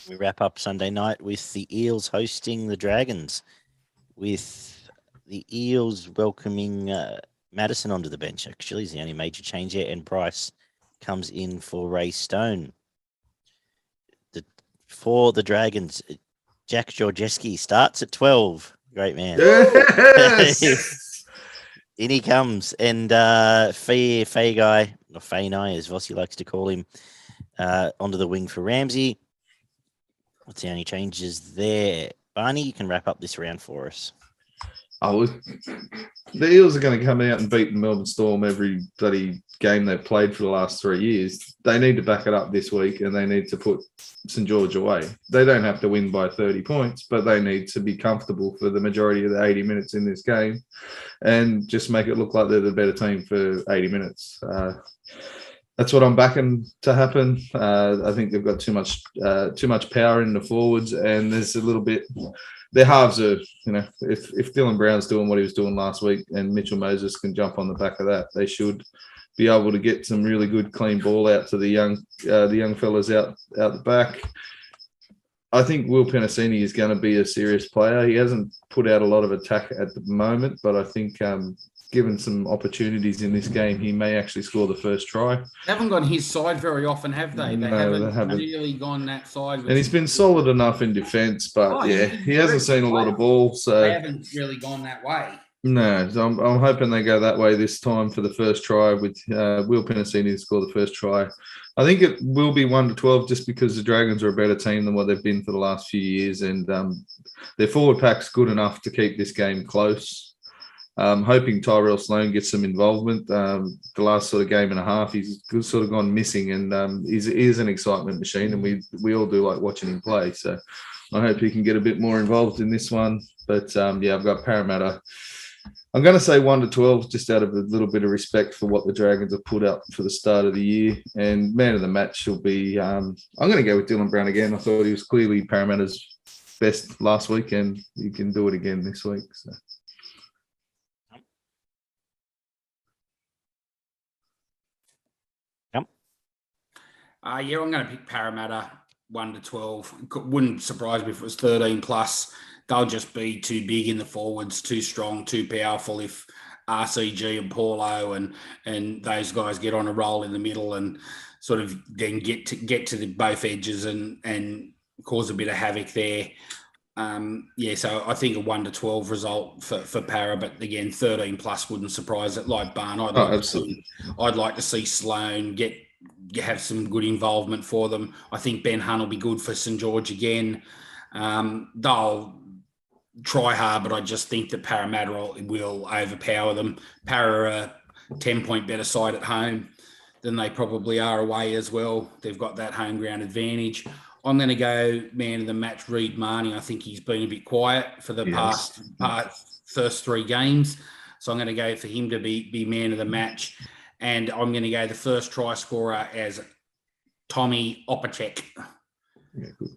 We wrap up Sunday night with the Eels hosting the Dragons, with the Eels welcoming Madison onto the bench. Actually, is the only major change here, and Bryce comes in for Ray Stone. For the Dragons, Jack Georgeski starts at 12. Great man. Yes! In he comes, and Fay guy, or Fainai, as Vossi likes to call him, onto the wing for Ramsey. What's the only changes there? Barney, you can wrap up this round for us. The Eels are going to come out and beat the Melbourne Storm every bloody game they've played for the last 3 years. They need to back it up this week, and they need to put St George away. They don't have to win by 30 points, but they need to be comfortable for the majority of the 80 minutes in this game and just make it look like they're the better team for 80 minutes. That's what I'm backing to happen. I think they've got too much power in the forwards, and there's a little bit. Their halves are, if Dylan Brown's doing what he was doing last week, and Mitchell Moses can jump on the back of that, they should be able to get some really good clean ball out to the young fellas out the back. I think Will Penasini is going to be a serious player. He hasn't put out a lot of attack at the moment, but I think given some opportunities in this game, he may actually score the first try. They haven't gone his side very often, have they? They haven't really gone that side. And he's been solid enough in defence, but he hasn't seen a lot of ball. So they haven't really gone that way. No, so I'm hoping they go that way this time for the first try with Will Penasini to score the first try. I think it will be 1-12 just because the Dragons are a better team than what they've been for the last few years, and their forward pack's good enough to keep this game close. Hoping Tyrell Sloan gets some involvement. The last sort of game and a half, he's sort of gone missing, and he is an excitement machine, and we all do like watching him play. So I hope he can get a bit more involved in this one. But I've got Parramatta. I'm going to say 1-12, just out of a little bit of respect for what the Dragons have put up for the start of the year. And man of the match will be, I'm going to go with Dylan Brown again. I thought he was clearly Parramatta's best last week, and he can do it again this week. So. I'm going to pick Parramatta 1-12. Wouldn't surprise me if it was 13 plus. They'll just be too big in the forwards, too strong, too powerful. If RCG and Paulo and those guys get on a roll in the middle and sort of then get to the both edges and cause a bit of havoc there. So I think a 1-12 result for Para, but again, 13 plus wouldn't surprise it. Like Barn, I'd like to see Sloan have some good involvement for them. I think Ben Hunt will be good for St George again. They'll try hard, but I just think that Parramatta will overpower them. Para are a 10-point better side at home than they probably are away as well. They've got that home ground advantage. I'm going to go man of the match, Reid Marnie. I think he's been a bit quiet for the past first 3 games. So I'm going to go for him to be man of the match. And I'm going to go the first try scorer as Tommy Opacek. Yeah, good.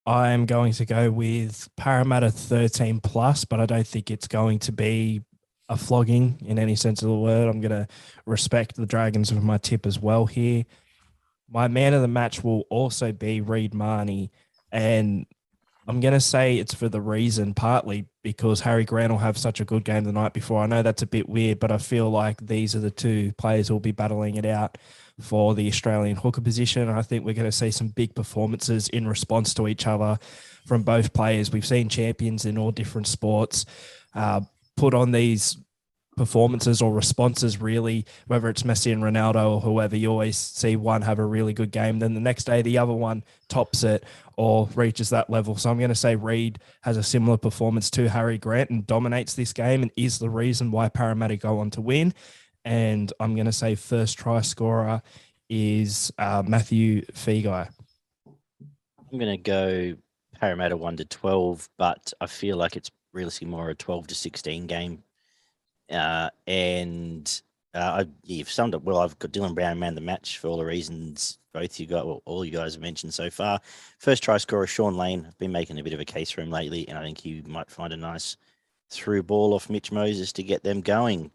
I'm going to go with Parramatta 13 plus, but I don't think it's going to be a flogging in any sense of the word. I'm going to respect the Dragons with my tip as well here. My man of the match will also be Reid Marnie, and I'm going to say it's for the reason, partly because Harry Grant will have such a good game the night before. I know that's a bit weird, but I feel like these are the two players who will be battling it out for the Australian hooker position. I think we're going to see some big performances in response to each other from both players. We've seen champions in all different sports put on these performances or responses, really, whether it's Messi and Ronaldo or whoever. You always see one have a really good game, then the next day the other one tops it or reaches that level. So I'm going to say Reid has a similar performance to Harry Grant and dominates this game and is the reason why Parramatta go on to win. And I'm going to say first try scorer is Matthew Feagai. I'm going to go Parramatta 1-12, but I feel like it's realistically more a 12-16 game. You've summed up well. I've got Dylan Brown man of the match for all the reasons all you guys have mentioned so far. First try scorer Sean Lane. I've been making a bit of a case for him lately, and I think he might find a nice through ball off Mitch Moses to get them going.